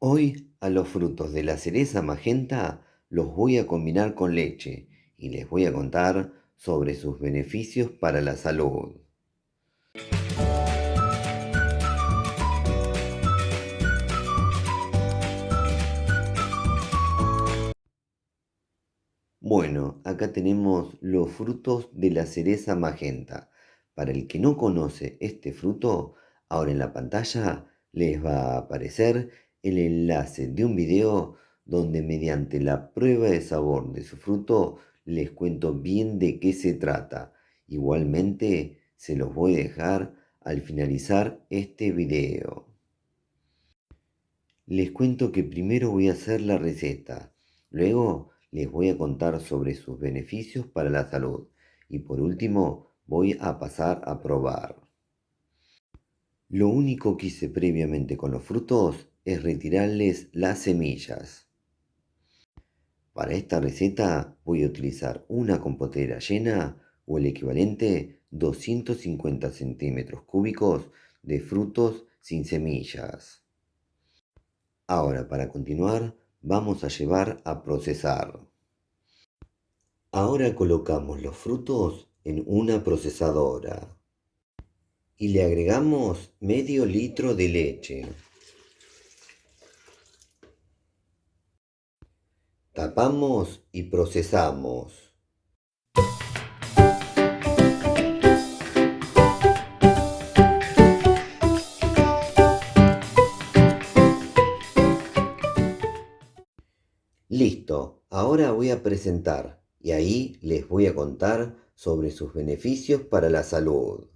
Hoy a los frutos de la cereza magenta los voy a combinar con leche y les voy a contar sobre sus beneficios para la salud. Bueno, acá tenemos los frutos de la cereza magenta. Para el que no conoce este fruto, ahora en la pantalla les va a aparecer el enlace de un video donde mediante la prueba de sabor de su fruto les cuento bien de qué se trata. Igualmente se los voy a dejar al finalizar este video. Les cuento que primero voy a hacer la receta, luego les voy a contar sobre sus beneficios para la salud y por último voy a pasar a probar. Lo único que hice previamente con los frutos es retirarles las semillas. Para esta receta voy a utilizar una compotera llena o el equivalente 250 centímetros cúbicos de frutos sin semillas. Ahora, para continuar, vamos a llevar a procesar. Ahora colocamos los frutos en una procesadora y le agregamos medio litro de leche. Tapamos y procesamos. Listo, ahora voy a presentar y ahí les voy a contar sobre sus beneficios para la salud.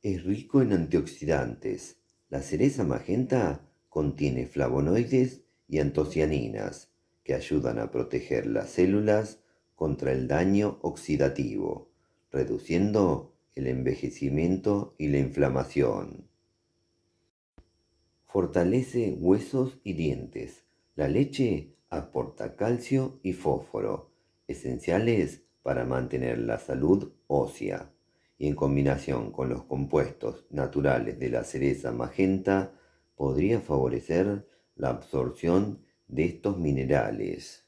Es rico en antioxidantes. La cereza magenta contiene flavonoides y antocianinas que ayudan a proteger las células contra el daño oxidativo, reduciendo el envejecimiento y la inflamación. Fortalece huesos y dientes. La leche aporta calcio y fósforo, esenciales para mantener la salud ósea, y en combinación con los compuestos naturales de la cereza magenta, podría favorecer la absorción de estos minerales.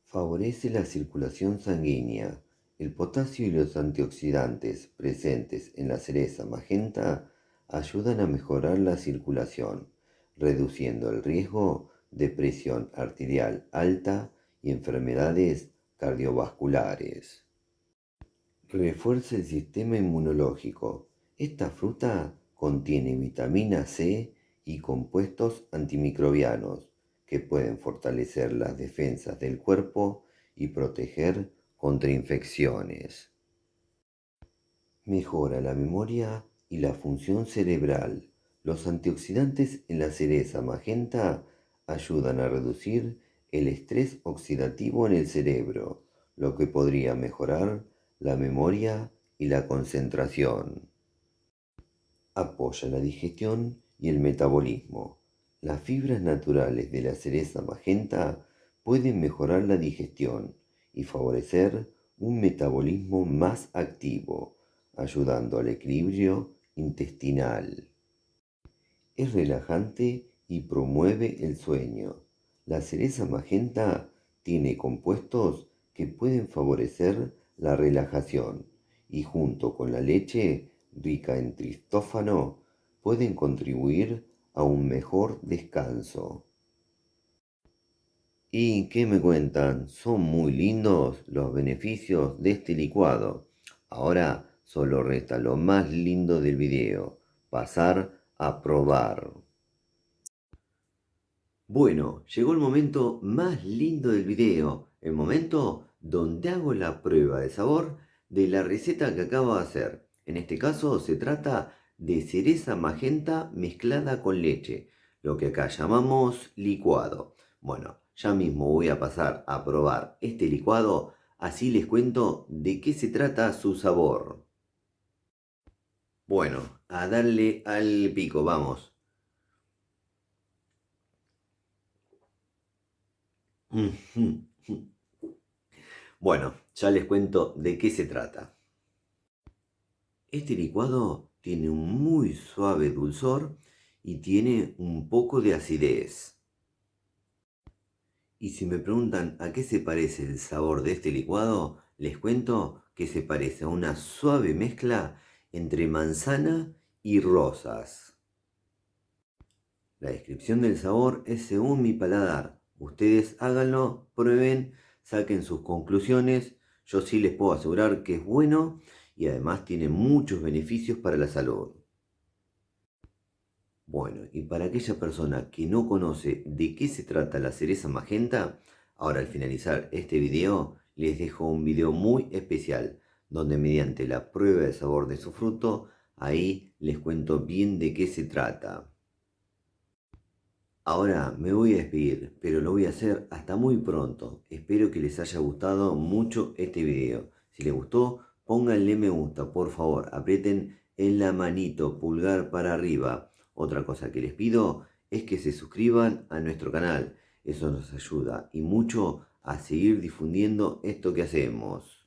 Favorece la circulación sanguínea. El potasio y los antioxidantes presentes en la cereza magenta ayudan a mejorar la circulación, reduciendo el riesgo de presión arterial alta y enfermedades cardiovasculares. Refuerza el sistema inmunológico. Esta fruta contiene vitamina C y compuestos antimicrobianos que pueden fortalecer las defensas del cuerpo y proteger contra infecciones. Mejora la memoria y la función cerebral. Los antioxidantes en la cereza magenta ayudan a reducir el estrés oxidativo en el cerebro, lo que podría mejorar la memoria y la concentración. Apoya la digestión y el metabolismo. Las fibras naturales de la cereza magenta pueden mejorar la digestión y favorecer un metabolismo más activo, ayudando al equilibrio intestinal. Es relajante y promueve el sueño. La cereza magenta tiene compuestos que pueden favorecer la relajación y junto con la leche rica en triptófano pueden contribuir a un mejor descanso. ¿Y qué me cuentan? Son muy lindos los beneficios de este licuado. Ahora solo resta lo más lindo del video, pasar a probar. Bueno, llegó el momento más lindo del video, el momento donde hago la prueba de sabor de la receta que acabo de hacer. En este caso se trata de cereza magenta mezclada con leche, lo que acá llamamos licuado. Bueno, ya mismo voy a pasar a probar este licuado, así les cuento de qué se trata su sabor. Bueno, a darle al pico, vamos. Bueno, ya les cuento de qué se trata. Este licuado tiene un muy suave dulzor y tiene un poco de acidez. Y si me preguntan a qué se parece el sabor de este licuado, les cuento que se parece a una suave mezcla entre manzana y rosas. La descripción del sabor es según mi paladar. Ustedes háganlo, prueben, saquen sus conclusiones. Yo sí les puedo asegurar que es bueno y además tiene muchos beneficios para la salud. Bueno, y para aquella persona que no conoce de qué se trata la cereza magenta, ahora al finalizar este video les dejo un video muy especial donde mediante la prueba de sabor de su fruto, ahí les cuento bien de qué se trata. Ahora me voy a despedir, pero lo voy a hacer hasta muy pronto. Espero que les haya gustado mucho este video. Si les gustó, pónganle me gusta, por favor. Aprieten en la manito, pulgar para arriba. Otra cosa que les pido es que se suscriban a nuestro canal. Eso nos ayuda y mucho a seguir difundiendo esto que hacemos.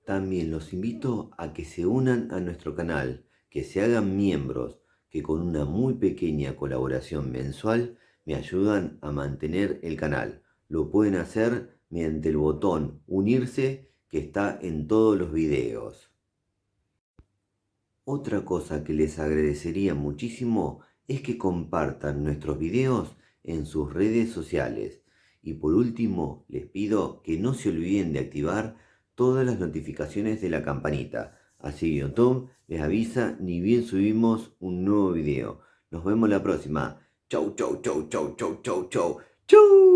También los invito a que se unan a nuestro canal, que se hagan miembros, que con una muy pequeña colaboración mensual me ayudan a mantener el canal. Lo pueden hacer mediante el botón unirse que está en todos los videos. Otra cosa que les agradecería muchísimo es que compartan nuestros videos en sus redes sociales. Y por último, les pido que no se olviden de activar todas las notificaciones de la campanita. Así YouTube les avisa ni bien subimos un nuevo video. Nos vemos la próxima. Chau, chau, chau, chau, chau, chau, chau. Chau.